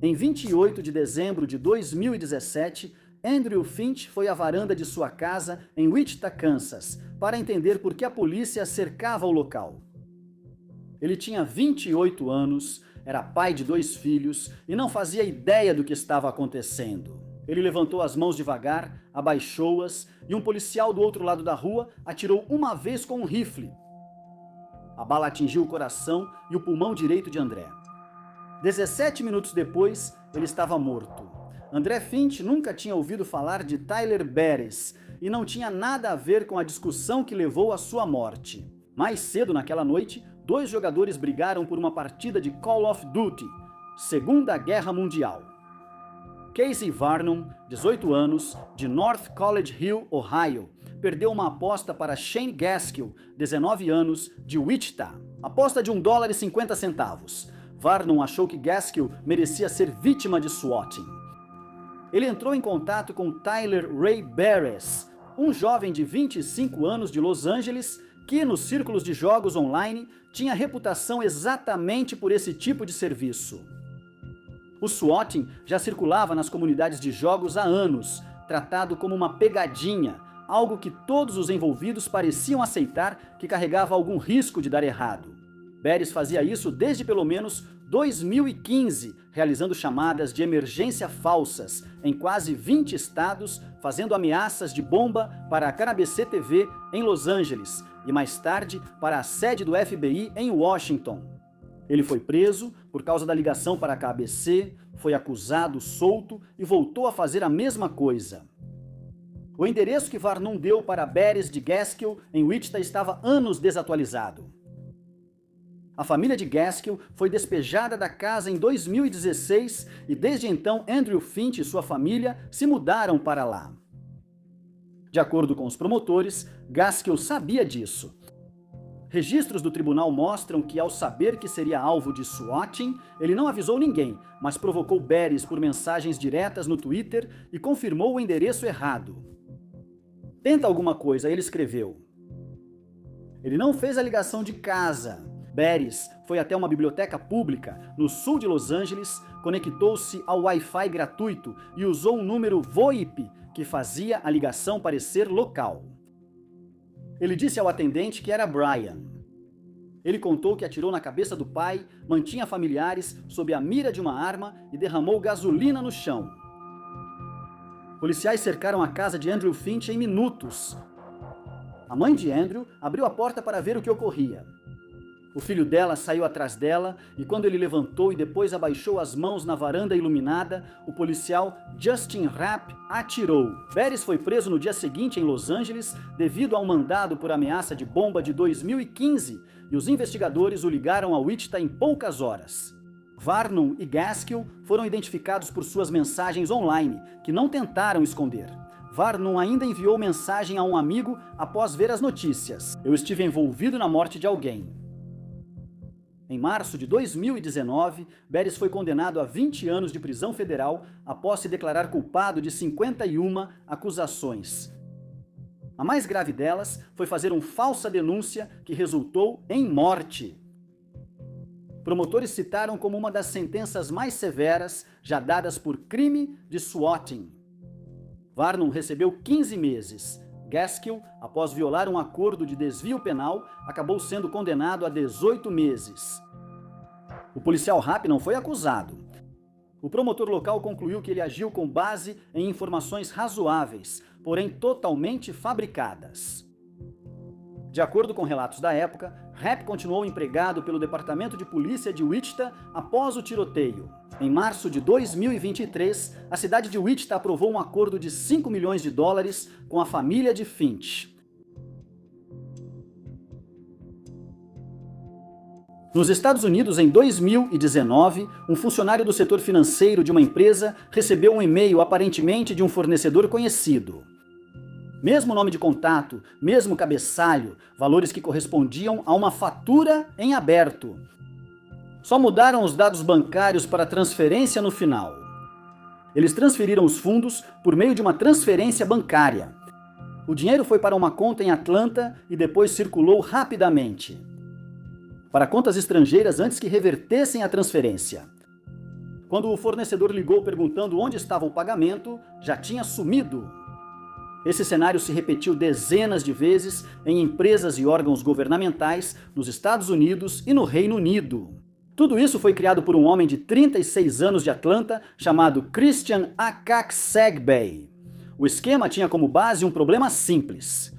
Em 28 de dezembro de 2017, Andrew Finch foi à varanda de sua casa em Wichita, Kansas, para entender por que a polícia cercava o local. Ele tinha 28 anos, era pai de 2 filhos e não fazia ideia do que estava acontecendo. Ele levantou as mãos devagar, abaixou-as e um policial do outro lado da rua atirou uma vez com um rifle. A bala atingiu o coração e o pulmão direito de André. 17 minutos depois, ele estava morto. André Finch nunca tinha ouvido falar de Tyler Beres e não tinha nada a ver com a discussão que levou à sua morte. Mais cedo naquela noite, 2 jogadores brigaram por uma partida de Call of Duty, Segunda Guerra Mundial. Casey Varnum, 18 anos, de North College Hill, Ohio, perdeu uma aposta para Shane Gaskill, 19 anos, de Wichita. Aposta de $1,50. Varnum achou que Gaskill merecia ser vítima de swatting. Ele entrou em contato com Tyler Ray Beres, um jovem de 25 anos de Los Angeles que, nos círculos de jogos online, tinha reputação exatamente por esse tipo de serviço. O swatting já circulava nas comunidades de jogos há anos, tratado como uma pegadinha, algo que todos os envolvidos pareciam aceitar que carregava algum risco de dar errado. Beres fazia isso desde pelo menos 2015, realizando chamadas de emergência falsas em quase 20 estados, fazendo ameaças de bomba para a KBC TV em Los Angeles e mais tarde para a sede do FBI em Washington. Ele foi preso por causa da ligação para a KBC, foi acusado, solto e voltou a fazer a mesma coisa. O endereço que Varnum deu para Beres de Gaskill em Wichita estava anos desatualizado. A família de Gaskill foi despejada da casa em 2016 e desde então Andrew Finch e sua família se mudaram para lá. De acordo com os promotores, Gaskill sabia disso. Registros do tribunal mostram que, ao saber que seria alvo de swatting, ele não avisou ninguém, mas provocou Beres por mensagens diretas no Twitter e confirmou o endereço errado. "Tenta alguma coisa", ele escreveu. Ele não fez a ligação de casa. Beres foi até uma biblioteca pública no sul de Los Angeles, conectou-se ao Wi-Fi gratuito e usou um número VoIP que fazia a ligação parecer local. Ele disse ao atendente que era Brian. Ele contou que atirou na cabeça do pai, mantinha familiares sob a mira de uma arma e derramou gasolina no chão. Policiais cercaram a casa de Andrew Finch em minutos. A mãe de Andrew abriu a porta para ver o que ocorria. O filho dela saiu atrás dela e quando ele levantou e depois abaixou as mãos na varanda iluminada, o policial Justin Rapp atirou. Beres foi preso no dia seguinte em Los Angeles devido a um mandado por ameaça de bomba de 2015 e os investigadores o ligaram a Wichita em poucas horas. Varnum e Gaskill foram identificados por suas mensagens online, que não tentaram esconder. Varnum ainda enviou mensagem a um amigo após ver as notícias: "Eu estive envolvido na morte de alguém." Em março de 2019, Beres foi condenado a 20 anos de prisão federal após se declarar culpado de 51 acusações. A mais grave delas foi fazer uma falsa denúncia que resultou em morte. Promotores citaram como uma das sentenças mais severas já dadas por crime de swatting. Varnum recebeu 15 meses. Gaskill, após violar um acordo de desvio penal, acabou sendo condenado a 18 meses. O policial Rapp não foi acusado. O promotor local concluiu que ele agiu com base em informações razoáveis, porém totalmente fabricadas. De acordo com relatos da época, Rapp continuou empregado pelo Departamento de Polícia de Wichita após o tiroteio. Em março de 2023, a cidade de Wichita aprovou um acordo de $5 milhões com a família de Finch. Nos Estados Unidos, em 2019, um funcionário do setor financeiro de uma empresa recebeu um e-mail aparentemente de um fornecedor conhecido. Mesmo nome de contato, mesmo cabeçalho, valores que correspondiam a uma fatura em aberto. Só mudaram os dados bancários para transferência no final. Eles transferiram os fundos por meio de uma transferência bancária. O dinheiro foi para uma conta em Atlanta e depois circulou rapidamente para contas estrangeiras antes que revertessem a transferência. Quando o fornecedor ligou perguntando onde estava o pagamento, já tinha sumido. Esse cenário se repetiu dezenas de vezes em empresas e órgãos governamentais nos Estados Unidos e no Reino Unido. Tudo isso foi criado por um homem de 36 anos de Atlanta chamado Christian Akaksegbe. O esquema tinha como base um problema simples.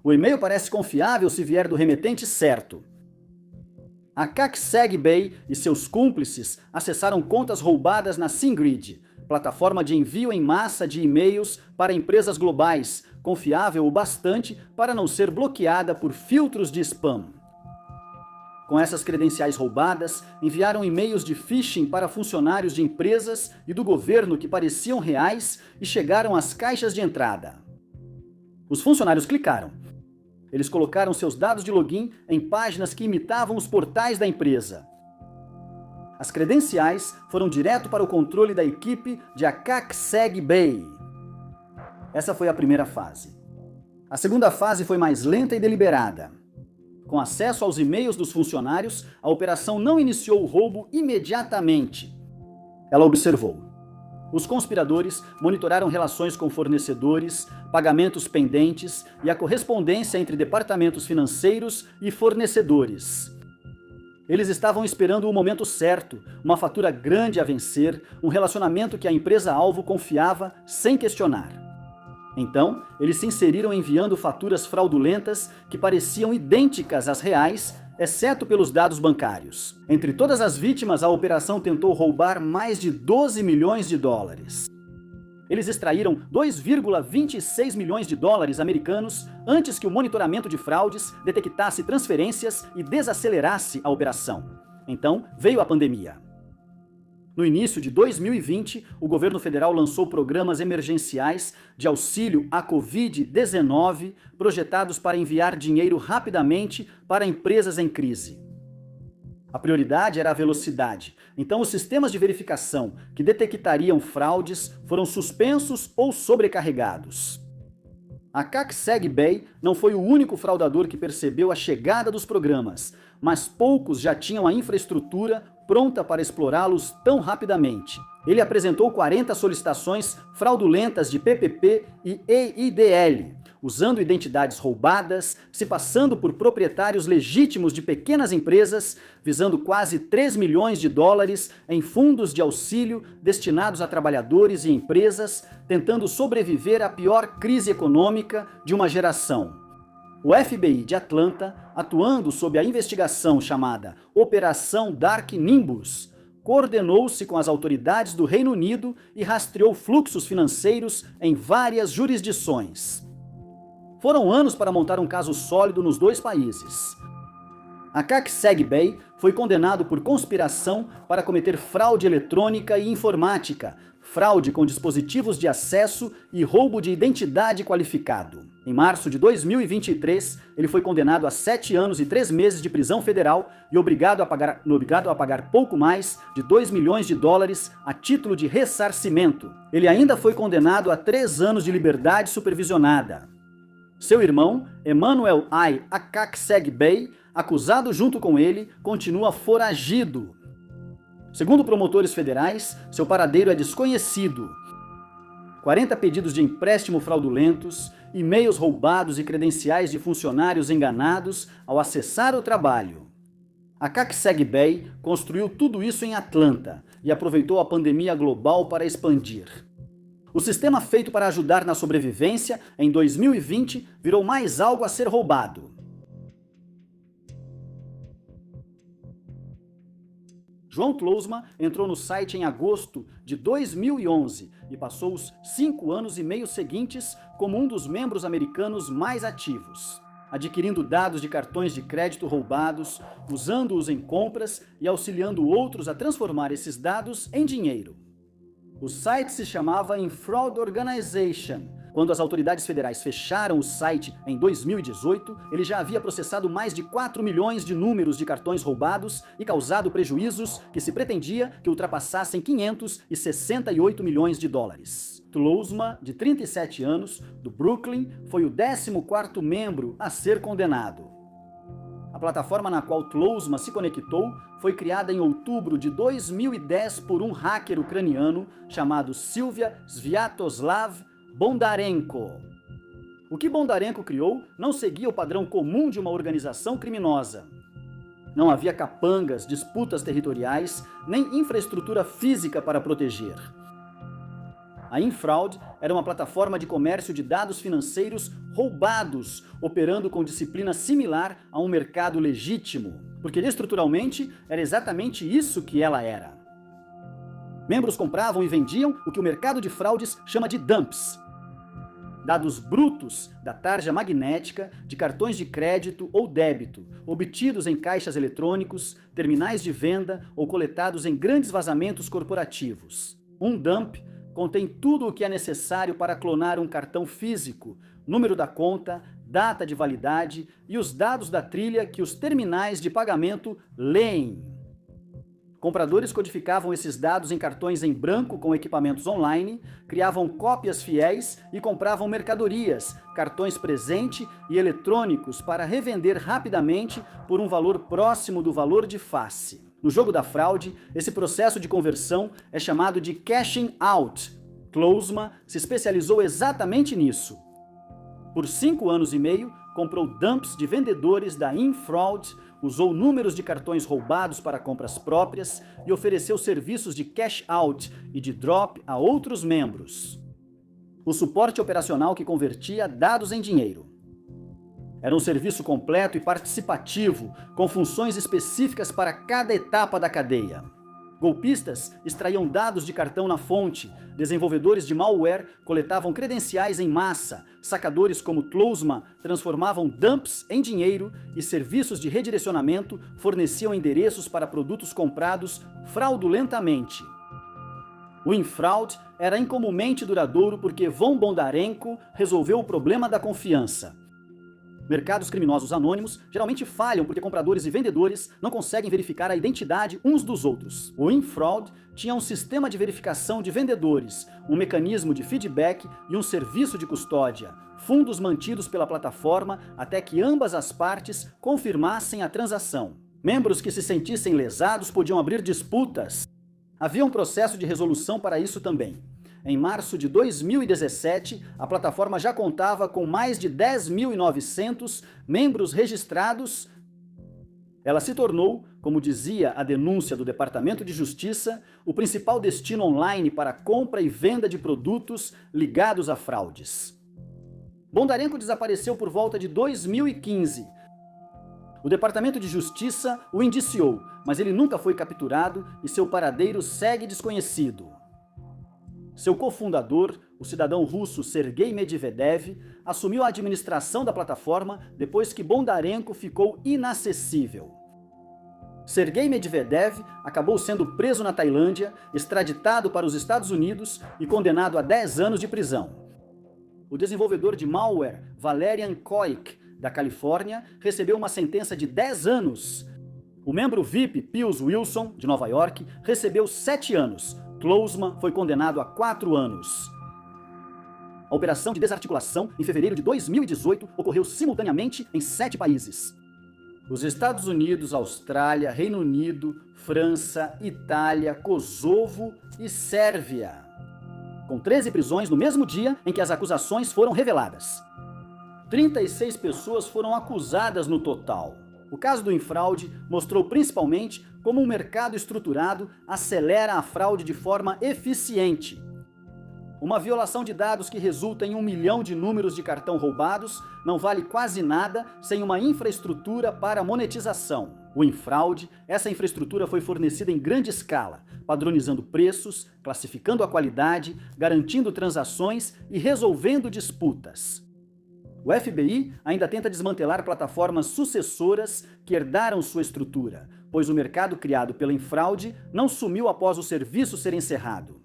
O e-mail parece confiável se vier do remetente certo. Akaksegbe e seus cúmplices acessaram contas roubadas na SendGrid, plataforma de envio em massa de e-mails para empresas globais, confiável o bastante para não ser bloqueada por filtros de spam. Com essas credenciais roubadas, enviaram e-mails de phishing para funcionários de empresas e do governo que pareciam reais e chegaram às caixas de entrada. Os funcionários clicaram. Eles colocaram seus dados de login em páginas que imitavam os portais da empresa. As credenciais foram direto para o controle da equipe de Akaksegbe. Essa foi a primeira fase. A segunda fase foi mais lenta e deliberada. Com acesso aos e-mails dos funcionários, a operação não iniciou o roubo imediatamente. Ela observou. Os conspiradores monitoraram relações com fornecedores, pagamentos pendentes e a correspondência entre departamentos financeiros e fornecedores. Eles estavam esperando o momento certo, uma fatura grande a vencer, um relacionamento que a empresa-alvo confiava sem questionar. Então, eles se inseriram enviando faturas fraudulentas que pareciam idênticas às reais, exceto pelos dados bancários. Entre todas as vítimas, a operação tentou roubar mais de 12 milhões de dólares. Eles extraíram 2,26 milhões de dólares americanos antes que o monitoramento de fraudes detectasse transferências e desacelerasse a operação. Então, veio a pandemia. No início de 2020, o governo federal lançou programas emergenciais de auxílio à Covid-19, projetados para enviar dinheiro rapidamente para empresas em crise. A prioridade era a velocidade, então os sistemas de verificação que detectariam fraudes foram suspensos ou sobrecarregados. Akaksegbe não foi o único fraudador que percebeu a chegada dos programas, mas poucos já tinham a infraestrutura pronta para explorá-los tão rapidamente. Ele apresentou 40 solicitações fraudulentas de PPP e EIDL, usando identidades roubadas, se passando por proprietários legítimos de pequenas empresas, visando quase 3 milhões de dólares em fundos de auxílio destinados a trabalhadores e empresas, tentando sobreviver à pior crise econômica de uma geração. O FBI de Atlanta, atuando sob a investigação chamada Operação Dark Nimbus, coordenou-se com as autoridades do Reino Unido e rastreou fluxos financeiros em várias jurisdições. Foram anos para montar um caso sólido nos dois países. Akaksegbe foi condenado por conspiração para cometer fraude eletrônica e informática, fraude com dispositivos de acesso e roubo de identidade qualificado. Em março de 2023, ele foi condenado a 7 anos e 3 meses de prisão federal e obrigado a pagar pouco mais de 2 milhões de dólares a título de ressarcimento. Ele ainda foi condenado a 3 anos de liberdade supervisionada. Seu irmão, Emmanuel I. Akaksegbe, acusado junto com ele, continua foragido. Segundo promotores federais, seu paradeiro é desconhecido. 40 pedidos de empréstimo fraudulentos, e-mails roubados e credenciais de funcionários enganados ao acessar o trabalho. Akaksegbe construiu tudo isso em Atlanta e aproveitou a pandemia global para expandir. O sistema feito para ajudar na sobrevivência, em 2020, virou mais algo a ser roubado. João Tlousma entrou no site em agosto de 2011 e passou os 5 anos e meio seguintes como um dos membros americanos mais ativos, adquirindo dados de cartões de crédito roubados, usando-os em compras e auxiliando outros a transformar esses dados em dinheiro. O site se chamava Fraud Organization. Quando as autoridades federais fecharam o site em 2018, ele já havia processado mais de 4 milhões de números de cartões roubados e causado prejuízos que se pretendia que ultrapassassem 568 milhões de dólares. Tlousma, de 37 anos, do Brooklyn, foi o 14º membro a ser condenado. A plataforma na qual Tlousma se conectou foi criada em outubro de 2010 por um hacker ucraniano chamado Sylvia Sviatoslav Bondarenko. O que Bondarenko criou não seguia o padrão comum de uma organização criminosa. Não havia capangas, disputas territoriais, nem infraestrutura física para proteger. A Infraud era uma plataforma de comércio de dados financeiros roubados, operando com disciplina similar a um mercado legítimo, porque estruturalmente era exatamente isso que ela era. Membros compravam e vendiam o que o mercado de fraudes chama de dumps. Dados brutos da tarja magnética, de cartões de crédito ou débito, obtidos em caixas eletrônicos, terminais de venda ou coletados em grandes vazamentos corporativos. Um dump contém tudo o que é necessário para clonar um cartão físico, número da conta, data de validade e os dados da trilha que os terminais de pagamento leem. Compradores codificavam esses dados em cartões em branco com equipamentos online, criavam cópias fiéis e compravam mercadorias, cartões presente e eletrônicos para revender rapidamente por um valor próximo do valor de face. No jogo da fraude, esse processo de conversão é chamado de cashing out. Tlousma se especializou exatamente nisso. Por 5 anos e meio, comprou dumps de vendedores da Infraud, usou números de cartões roubados para compras próprias e ofereceu serviços de cash out e de drop a outros membros. O suporte operacional que convertia dados em dinheiro. Era um serviço completo e participativo, com funções específicas para cada etapa da cadeia. Golpistas extraíam dados de cartão na fonte, desenvolvedores de malware coletavam credenciais em massa, sacadores como Tlousma transformavam dumps em dinheiro e serviços de redirecionamento forneciam endereços para produtos comprados fraudulentamente. O Infraud era incomumente duradouro porque Von Bondarenko resolveu o problema da confiança. Mercados criminosos anônimos geralmente falham porque compradores e vendedores não conseguem verificar a identidade uns dos outros. O Infraud tinha um sistema de verificação de vendedores, um mecanismo de feedback e um serviço de custódia, fundos mantidos pela plataforma até que ambas as partes confirmassem a transação. Membros que se sentissem lesados podiam abrir disputas. Havia um processo de resolução para isso também. Em março de 2017, a plataforma já contava com mais de 10.900 membros registrados. Ela se tornou, como dizia a denúncia do Departamento de Justiça, o principal destino online para compra e venda de produtos ligados a fraudes. Bondarenko desapareceu por volta de 2015. O Departamento de Justiça o indiciou, mas ele nunca foi capturado e seu paradeiro segue desconhecido. Seu cofundador, o cidadão russo Sergei Medvedev, assumiu a administração da plataforma depois que Bondarenko ficou inacessível. Sergei Medvedev acabou sendo preso na Tailândia, extraditado para os Estados Unidos e condenado a 10 anos de prisão. O desenvolvedor de malware Valerian Koik, da Califórnia, recebeu uma sentença de 10 anos. O membro VIP Pius Wilson, de Nova York, recebeu 7 anos. Tlousma foi condenado a 4 anos. A operação de desarticulação, em fevereiro de 2018, ocorreu simultaneamente em 7 países. Os Estados Unidos, Austrália, Reino Unido, França, Itália, Kosovo e Sérvia. Com 13 prisões no mesmo dia em que as acusações foram reveladas. 36 pessoas foram acusadas no total. O caso do Infraud mostrou principalmente como um mercado estruturado acelera a fraude de forma eficiente. Uma violação de dados que resulta em 1 milhão de números de cartão roubados não vale quase nada sem uma infraestrutura para monetização. O Infraud, essa infraestrutura foi fornecida em grande escala, padronizando preços, classificando a qualidade, garantindo transações e resolvendo disputas. O FBI ainda tenta desmantelar plataformas sucessoras que herdaram sua estrutura, pois o mercado criado pela Infraud não sumiu após o serviço ser encerrado.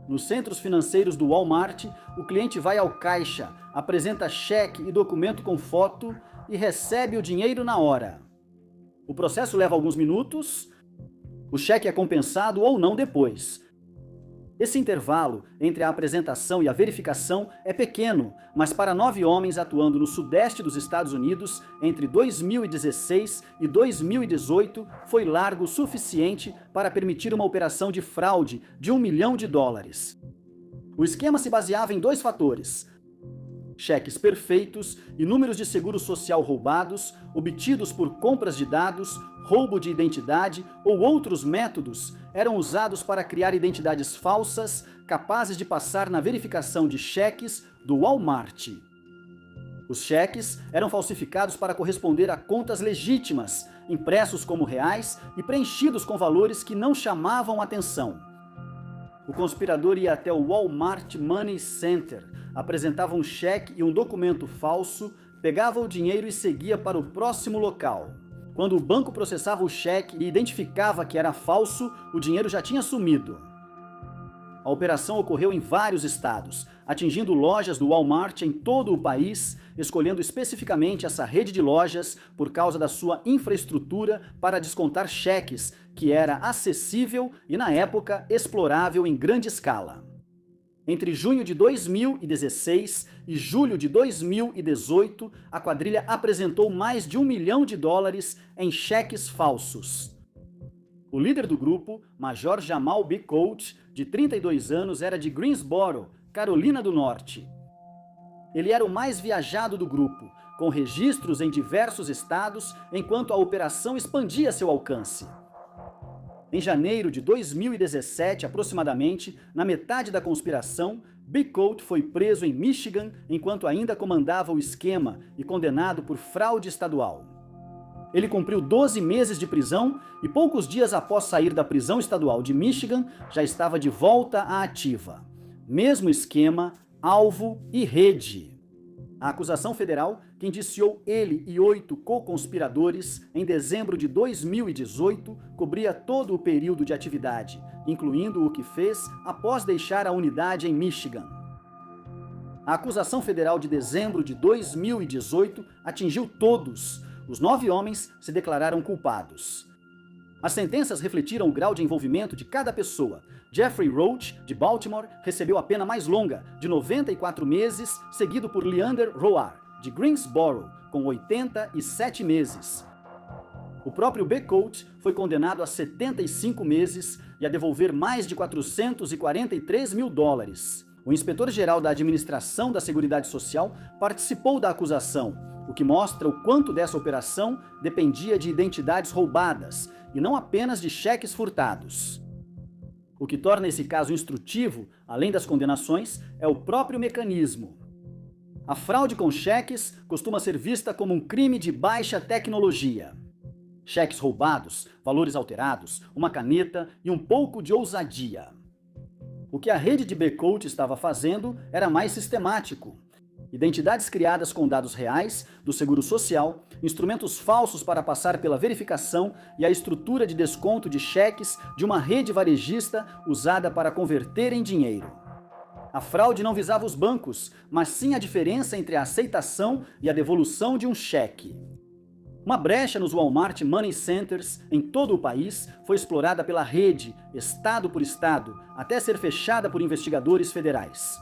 Nos centros financeiros do Walmart, o cliente vai ao caixa, apresenta cheque e documento com foto e recebe o dinheiro na hora. O processo leva alguns minutos, o cheque é compensado ou não depois. Esse intervalo entre a apresentação e a verificação é pequeno, mas para 9 homens atuando no sudeste dos Estados Unidos entre 2016 e 2018 foi largo o suficiente para permitir uma operação de fraude de US$ 1 milhão. O esquema se baseava em 2 fatores: cheques perfeitos e números de seguro social roubados, obtidos por compras de dados, roubo de identidade ou outros métodos, eram usados para criar identidades falsas capazes de passar na verificação de cheques do Walmart. Os cheques eram falsificados para corresponder a contas legítimas, impressos como reais e preenchidos com valores que não chamavam atenção. O conspirador ia até o Walmart Money Center, apresentava um cheque e um documento falso, pegava o dinheiro e seguia para o próximo local. Quando o banco processava o cheque e identificava que era falso, o dinheiro já tinha sumido. A operação ocorreu em vários estados, atingindo lojas do Walmart em todo o país, escolhendo especificamente essa rede de lojas por causa da sua infraestrutura para descontar cheques, que era acessível e, na época, explorável em grande escala. Entre junho de 2016 e julho de 2018, a quadrilha apresentou mais de US$ 1 milhão em cheques falsos. O líder do grupo, Major Jamal B. Colt, de 32 anos, era de Greensboro, Carolina do Norte. Ele era o mais viajado do grupo, com registros em diversos estados, enquanto a operação expandia seu alcance. Em janeiro de 2017, aproximadamente, na metade da conspiração, Big Colt foi preso em Michigan enquanto ainda comandava o esquema e condenado por fraude estadual. Ele cumpriu 12 meses de prisão e poucos dias após sair da prisão estadual de Michigan, já estava de volta à ativa. Mesmo esquema, alvo e rede. A acusação federal, que indiciou ele e 8 co-conspiradores em dezembro de 2018, cobria todo o período de atividade, incluindo o que fez após deixar a unidade em Michigan. A acusação federal de dezembro de 2018 atingiu todos. Os 9 homens se declararam culpados. As sentenças refletiram o grau de envolvimento de cada pessoa. Jeffrey Roach, de Baltimore, recebeu a pena mais longa, de 94 meses, seguido por Leander Roar, de Greensboro, com 87 meses. O próprio B. Colt foi condenado a 75 meses e a devolver mais de US$ 443 mil. O inspetor-geral da Administração da Seguridade Social participou da acusação, o que mostra o quanto dessa operação dependia de identidades roubadas e não apenas de cheques furtados. O que torna esse caso instrutivo, além das condenações, é o próprio mecanismo. A fraude com cheques costuma ser vista como um crime de baixa tecnologia. Cheques roubados, valores alterados, uma caneta e um pouco de ousadia. O que a rede de B. Colt estava fazendo era mais sistemático. Identidades criadas com dados reais, do seguro social, instrumentos falsos para passar pela verificação e a estrutura de desconto de cheques de uma rede varejista usada para converter em dinheiro. A fraude não visava os bancos, mas sim a diferença entre a aceitação e a devolução de um cheque. Uma brecha nos Walmart Money Centers em todo o país foi explorada pela rede, estado por estado, até ser fechada por investigadores federais.